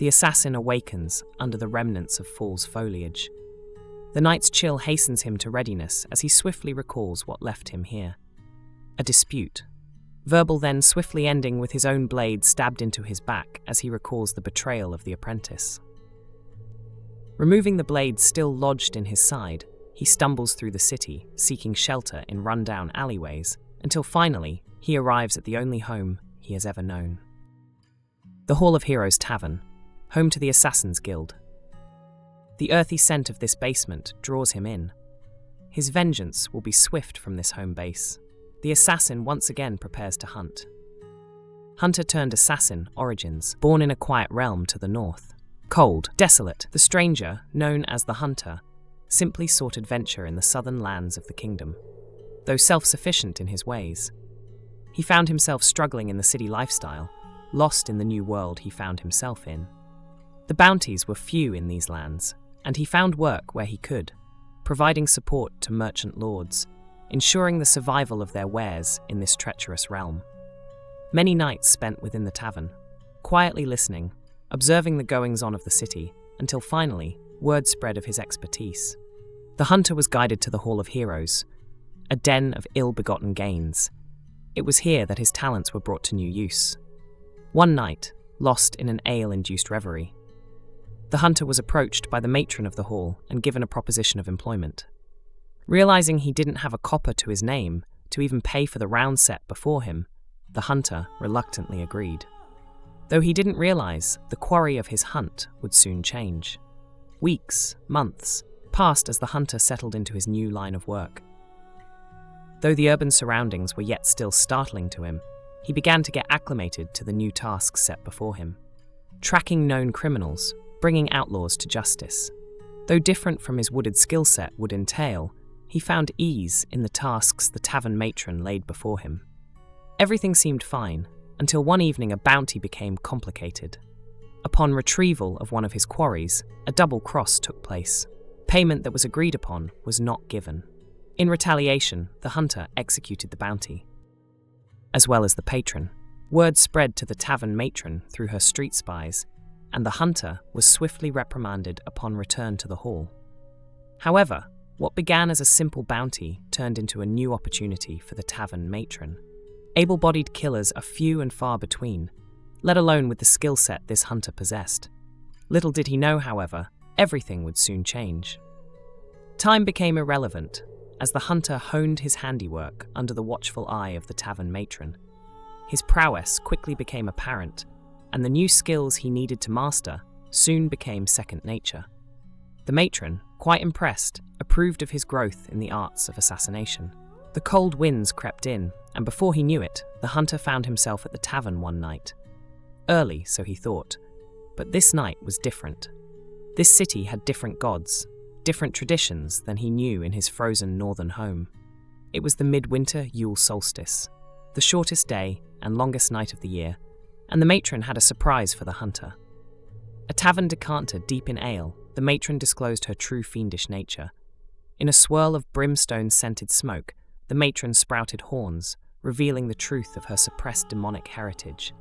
The assassin awakens under the remnants of fall's foliage. The night's chill hastens him to readiness as he swiftly recalls what left him here. A dispute. Verbal then swiftly ending with his own blade stabbed into his back as he recalls the betrayal of the apprentice. Removing the blade still lodged in his side, he stumbles through the city, seeking shelter in run-down alleyways, until finally he arrives at the only home he has ever known. The Hall of Heroes Tavern, home to the Assassin's Guild. The earthy scent of this basement draws him in. His vengeance will be swift from this home base. The assassin once again prepares to hunt. Hunter-turned-assassin origins, born in a quiet realm to the north. Cold, desolate, the stranger, known as the Hunter, simply sought adventure in the southern lands of the kingdom. Though self-sufficient in his ways, he found himself struggling in the city lifestyle, lost in the new world he found himself in. The bounties were few in these lands, and he found work where he could, providing support to merchant lords, ensuring the survival of their wares in this treacherous realm. Many nights spent within the tavern, quietly listening, observing the goings-on of the city, until finally, word spread of his expertise. The hunter was guided to the Hall of Heroes, a den of ill-begotten gains. It was here that his talents were brought to new use. One night, lost in an ale-induced reverie, the hunter was approached by the matron of the hall and given a proposition of employment. Realizing he didn't have a copper to his name to even pay for the round set before him, the hunter reluctantly agreed. Though he didn't realize the quarry of his hunt would soon change. Weeks, months, passed as the hunter settled into his new line of work. Though the urban surroundings were yet still startling to him, he began to get acclimated to the new tasks set before him. Tracking known criminals, bringing outlaws to justice. Though different from his wooded skill set would entail, he found ease in the tasks the tavern matron laid before him. Everything seemed fine, until one evening a bounty became complicated. Upon retrieval of one of his quarries, a double cross took place. Payment that was agreed upon was not given. In retaliation, the hunter executed the bounty. As well as the patron, word spread to the tavern matron through her street spies, and the hunter was swiftly reprimanded upon return to the hall. However, what began as a simple bounty turned into a new opportunity for the tavern matron. Able-bodied killers are few and far between, let alone with the skill set this hunter possessed. Little did he know, however, everything would soon change. Time became irrelevant, as the hunter honed his handiwork under the watchful eye of the tavern matron. His prowess quickly became apparent, and the new skills he needed to master soon became second nature. The matron, quite impressed, approved of his growth in the arts of assassination. The cold winds crept in, and before he knew it, the hunter found himself at the tavern one night. Early, so he thought, but this night was different. This city had different gods, different traditions than he knew in his frozen northern home. It was the Midwinter Yule Solstice, the shortest day and longest night of the year, and the matron had a surprise for the hunter. A tavern decanter deep in ale, the matron disclosed her true fiendish nature. In a swirl of brimstone-scented smoke, the matron sprouted horns, revealing the truth of her suppressed demonic heritage.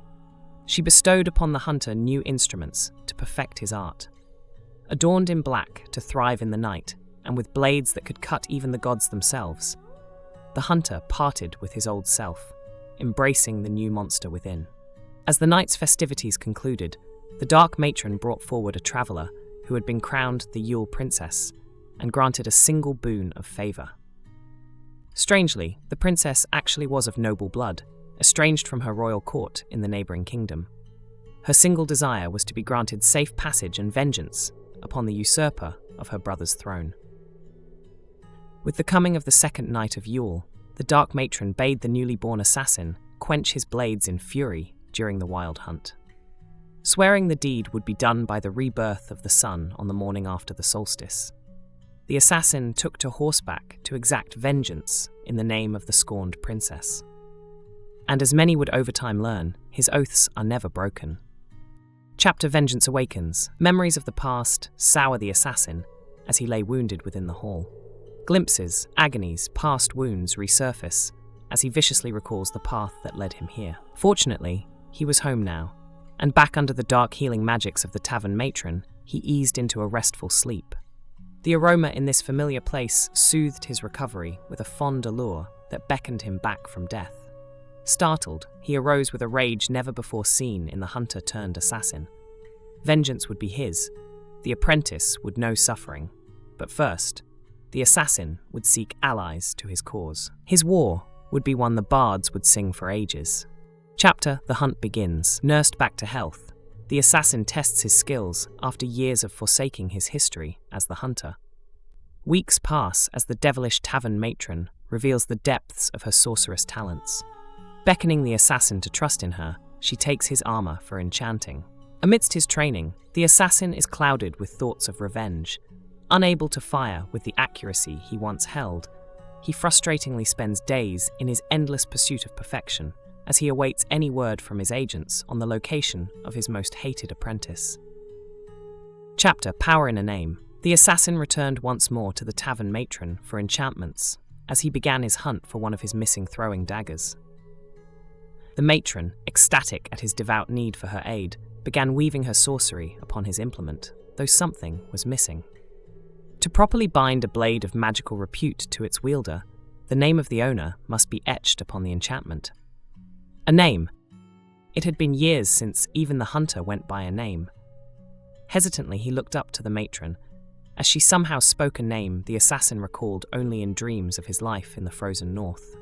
She bestowed upon the hunter new instruments to perfect his art. Adorned in black to thrive in the night, and with blades that could cut even the gods themselves, the hunter parted with his old self, embracing the new monster within. As the night's festivities concluded, the dark matron brought forward a traveller who had been crowned the Yule Princess and granted a single boon of favour. Strangely, the princess actually was of noble blood, estranged from her royal court in the neighbouring kingdom. Her single desire was to be granted safe passage and vengeance upon the usurper of her brother's throne. With the coming of the second night of Yule, the dark matron bade the newly born assassin quench his blades in fury during the wild hunt. Swearing the deed would be done by the rebirth of the sun on the morning after the solstice, the assassin took to horseback to exact vengeance in the name of the scorned princess. And as many would over time learn, his oaths are never broken. Chapter Vengeance Awakens. Memories of the past sour the assassin as he lay wounded within the hall. Glimpses, agonies, past wounds resurface as he viciously recalls the path that led him here. Fortunately, he was home now, and back under the dark healing magics of the tavern matron, he eased into a restful sleep. The aroma in this familiar place soothed his recovery with a fond allure that beckoned him back from death. Startled, he arose with a rage never before seen in the hunter-turned-assassin. Vengeance would be his. The apprentice would know suffering. But first, the assassin would seek allies to his cause. His war would be one the bards would sing for ages. Chapter The Hunt begins. Nursed back to health, the assassin tests his skills after years of forsaking his history as the hunter. Weeks pass as the devilish tavern matron reveals the depths of her sorceress talents. Beckoning the assassin to trust in her, she takes his armor for enchanting. Amidst his training, the assassin is clouded with thoughts of revenge. Unable to fire with the accuracy he once held, he frustratingly spends days in his endless pursuit of perfection as he awaits any word from his agents on the location of his most hated apprentice. Chapter Power in a Name. The assassin returned once more to the tavern matron for enchantments as he began his hunt for one of his missing throwing daggers. The matron, ecstatic at his devout need for her aid, began weaving her sorcery upon his implement, though something was missing. To properly bind a blade of magical repute to its wielder, the name of the owner must be etched upon the enchantment. A name. It had been years since even the hunter went by a name. Hesitantly, he looked up to the matron. As she somehow spoke a name the assassin recalled only in dreams of his life in the frozen north.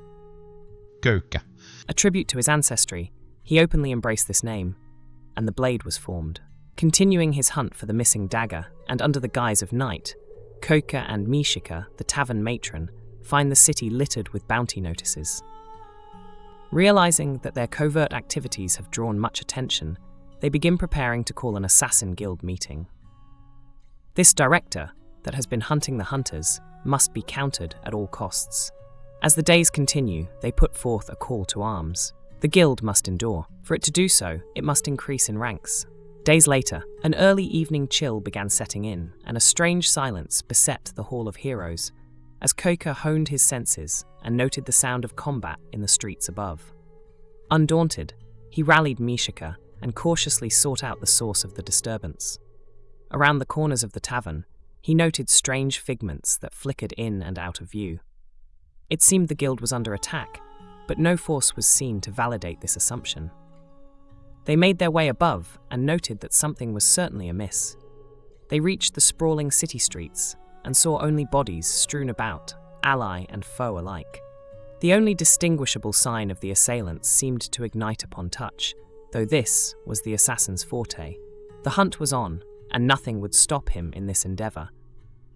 Köykkä. A tribute to his ancestry, he openly embraced this name, and the blade was formed. Continuing his hunt for the missing dagger, and under the guise of night, Köykkä and Miishika, the tavern matron, find the city littered with bounty notices. Realizing that their covert activities have drawn much attention, they begin preparing to call an assassin guild meeting. This director, that has been hunting the hunters, must be countered at all costs. As the days continue, they put forth a call to arms. The guild must endure. For it to do so, it must increase in ranks. Days later, an early evening chill began setting in, and a strange silence beset the Hall of Heroes, as Köykkä honed his senses and noted the sound of combat in the streets above. Undaunted, he rallied Miishika and cautiously sought out the source of the disturbance. Around the corners of the tavern, he noted strange figments that flickered in and out of view. It seemed the guild was under attack, but no force was seen to validate this assumption. They made their way above and noted that something was certainly amiss. They reached the sprawling city streets and saw only bodies strewn about, ally and foe alike. The only distinguishable sign of the assailants seemed to ignite upon touch, though this was the assassin's forte. The hunt was on, and nothing would stop him in this endeavor.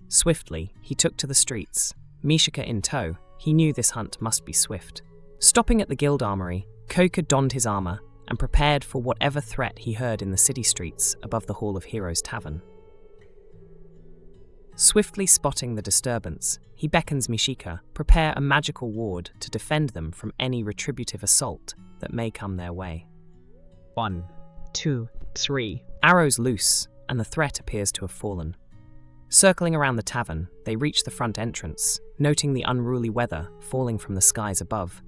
Swiftly, he took to the streets. Miishika in tow, he knew this hunt must be swift. Stopping at the guild armory, Köykkä donned his armor and prepared for whatever threat he heard in the city streets above the Hall of Heroes Tavern. Swiftly spotting the disturbance, he beckons Miishika prepare a magical ward to defend them from any retributive assault that may come their way. 1, 2, 3. Arrows loose, and the threat appears to have fallen. Circling around the tavern, they reach the front entrance, noting the unruly weather falling from the skies above.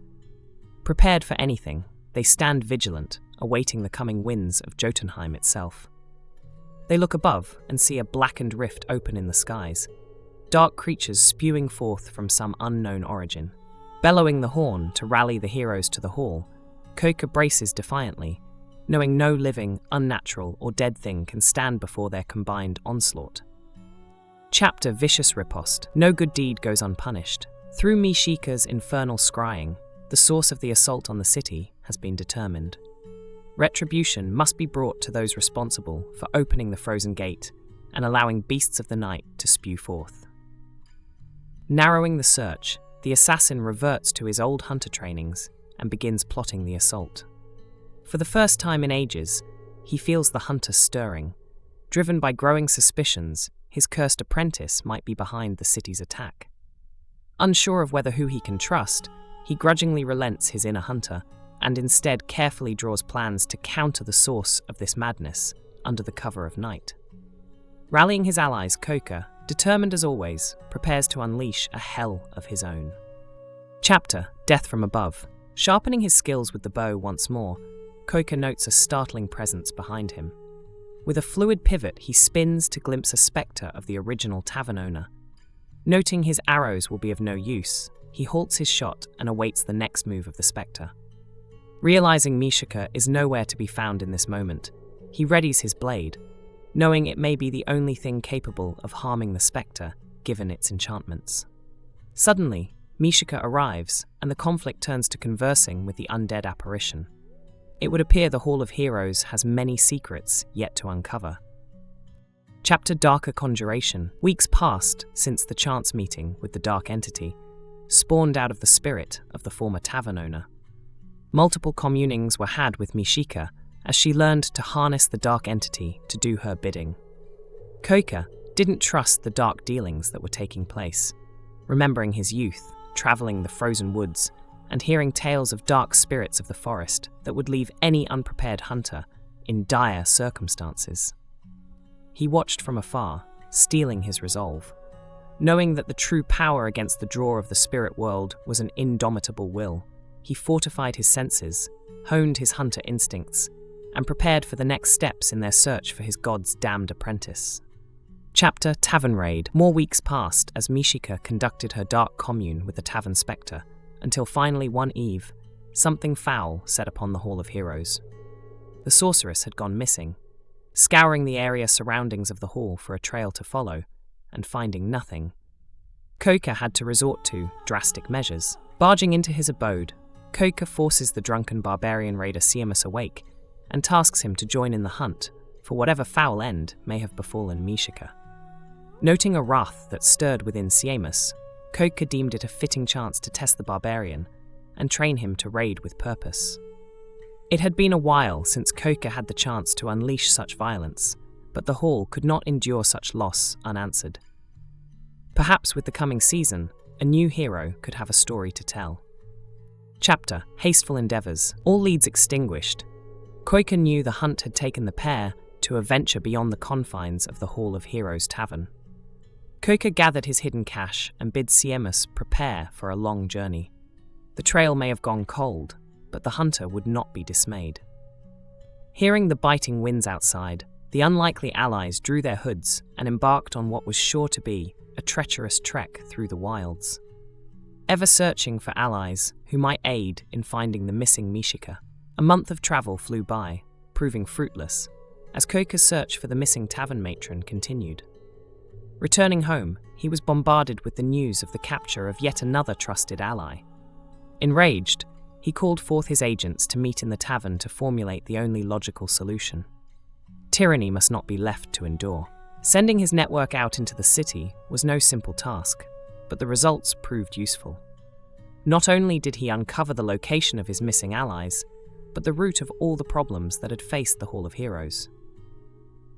Prepared for anything, they stand vigilant, awaiting the coming winds of Jotunheim itself. They look above and see a blackened rift open in the skies, dark creatures spewing forth from some unknown origin. Bellowing the horn to rally the heroes to the hall, Köykkä braces defiantly, knowing no living, unnatural, or dead thing can stand before their combined onslaught. Chapter Vicious Riposte. No good deed goes unpunished. Through Miishika's infernal scrying, the source of the assault on the city has been determined. Retribution must be brought to those responsible for opening the frozen gate and allowing beasts of the night to spew forth. Narrowing the search, the assassin reverts to his old hunter trainings and begins plotting the assault. For the first time in ages, he feels the hunter stirring. Driven by growing suspicions, his cursed apprentice might be behind the city's attack. Unsure of whether who he can trust, he grudgingly relents his inner hunter and instead carefully draws plans to counter the source of this madness under the cover of night. Rallying his allies, Köykkä, determined as always, prepares to unleash a hell of his own. Chapter Death from Above. Sharpening his skills with the bow once more, Köykkä notes a startling presence behind him. With a fluid pivot, he spins to glimpse a spectre of the original tavern owner. Noting his arrows will be of no use, he halts his shot and awaits the next move of the spectre. Realizing Miishika is nowhere to be found in this moment, he readies his blade, knowing it may be the only thing capable of harming the spectre, given its enchantments. Suddenly, Miishika arrives, and the conflict turns to conversing with the undead apparition. It would appear the Hall of Heroes has many secrets yet to uncover. Chapter Darker Conjuration. Weeks passed since the chance meeting with the dark entity, spawned out of the spirit of the former tavern owner. Multiple communings were had with Miishika as she learned to harness the dark entity to do her bidding. Köykkä didn't trust the dark dealings that were taking place, remembering his youth, traveling the frozen woods, and hearing tales of dark spirits of the forest that would leave any unprepared hunter in dire circumstances. He watched from afar, steeling his resolve, knowing that the true power against the draw of the spirit world was an indomitable will. He fortified his senses, honed his hunter instincts, and prepared for the next steps in their search for his god's damned apprentice. Chapter Tavern Raid. More weeks passed as Miishika conducted her dark commune with the tavern spectre, until finally one eve, something foul set upon the Hall of Heroes. The sorceress had gone missing, scouring the area surroundings of the hall for a trail to follow, and finding nothing. Köykkä had to resort to drastic measures. Barging into his abode, Köykkä forces the drunken barbarian raider Siemus awake and tasks him to join in the hunt for whatever foul end may have befallen Miishika. Noting a wrath that stirred within Siemus, Köykkä deemed it a fitting chance to test the barbarian and train him to raid with purpose. It had been a while since Köykkä had the chance to unleash such violence, but the hall could not endure such loss unanswered. Perhaps with the coming season, a new hero could have a story to tell. Chapter Hasteful Endeavors. All leads extinguished, Köykkä knew the hunt had taken the pair to a venture beyond the confines of the Hall of Heroes Tavern. Köykkä gathered his hidden cache and bid Siemus prepare for a long journey. The trail may have gone cold, but the hunter would not be dismayed. Hearing the biting winds outside, the unlikely allies drew their hoods and embarked on what was sure to be a treacherous trek through the wilds. Ever searching for allies who might aid in finding the missing Miishika, a month of travel flew by, proving fruitless, as Köykkä's search for the missing tavern matron continued. Returning home, he was bombarded with the news of the capture of yet another trusted ally. Enraged, he called forth his agents to meet in the tavern to formulate the only logical solution. Tyranny must not be left to endure. Sending his network out into the city was no simple task, but the results proved useful. Not only did he uncover the location of his missing allies, but the root of all the problems that had faced the Hall of Heroes.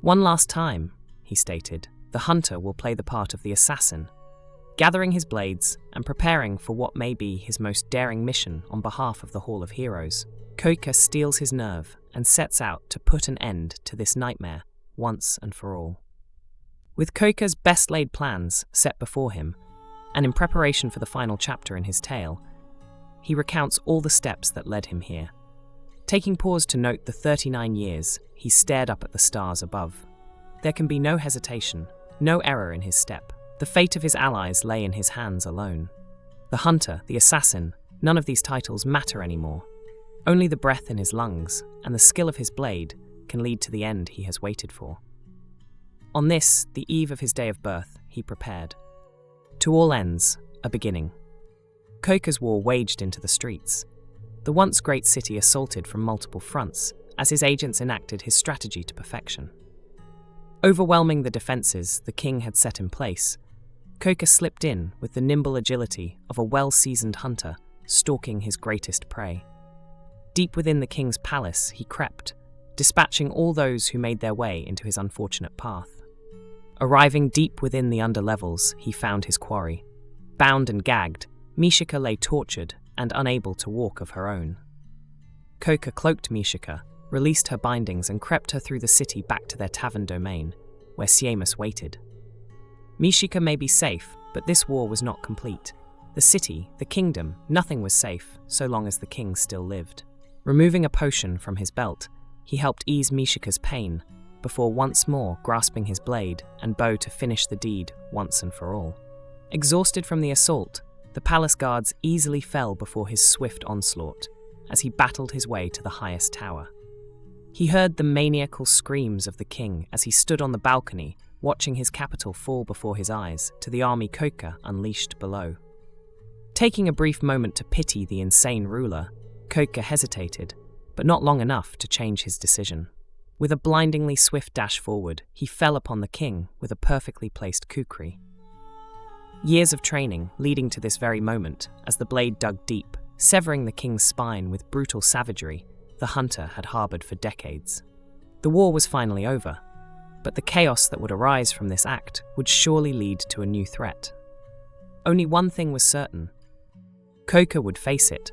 One last time, he stated, the hunter will play the part of the assassin, gathering his blades and preparing for what may be his most daring mission on behalf of the Hall of Heroes. Köykkä steels his nerve and sets out to put an end to this nightmare once and for all. With Köykkä's best-laid plans set before him, and in preparation for the final chapter in his tale, he recounts all the steps that led him here. Taking pause to note the 39 years, he stared up at the stars above. There can be no hesitation, no error in his step. The fate of his allies lay in his hands alone. The hunter, the assassin, none of these titles matter anymore. Only the breath in his lungs and the skill of his blade can lead to the end he has waited for. On this, the eve of his day of birth, he prepared. To all ends, a beginning. Köykkä's war waged into the streets. The once great city assaulted from multiple fronts as his agents enacted his strategy to perfection. Overwhelming the defenses the king had set in place, Köykkä slipped in with the nimble agility of a well-seasoned hunter stalking his greatest prey. Deep within the king's palace he crept, dispatching all those who made their way into his unfortunate path. Arriving deep within the underlevels, he found his quarry. Bound and gagged, Miishika lay tortured and unable to walk of her own. Köykkä cloaked Miishika, released her bindings and crept her through the city back to their tavern domain, where Siemus waited. Miishika may be safe, but this war was not complete. The city, the kingdom, nothing was safe so long as the king still lived. Removing a potion from his belt, he helped ease Miishika's pain, before once more grasping his blade and bow to finish the deed once and for all. Exhausted from the assault, the palace guards easily fell before his swift onslaught as he battled his way to the highest tower. He heard the maniacal screams of the king as he stood on the balcony, watching his capital fall before his eyes to the army Köykkä unleashed below. Taking a brief moment to pity the insane ruler, Köykkä hesitated, but not long enough to change his decision. With a blindingly swift dash forward, he fell upon the king with a perfectly placed kukri. Years of training leading to this very moment, as the blade dug deep, severing the king's spine with brutal savagery the hunter had harbored for decades. The war was finally over, but the chaos that would arise from this act would surely lead to a new threat. Only one thing was certain. Köykkä would face it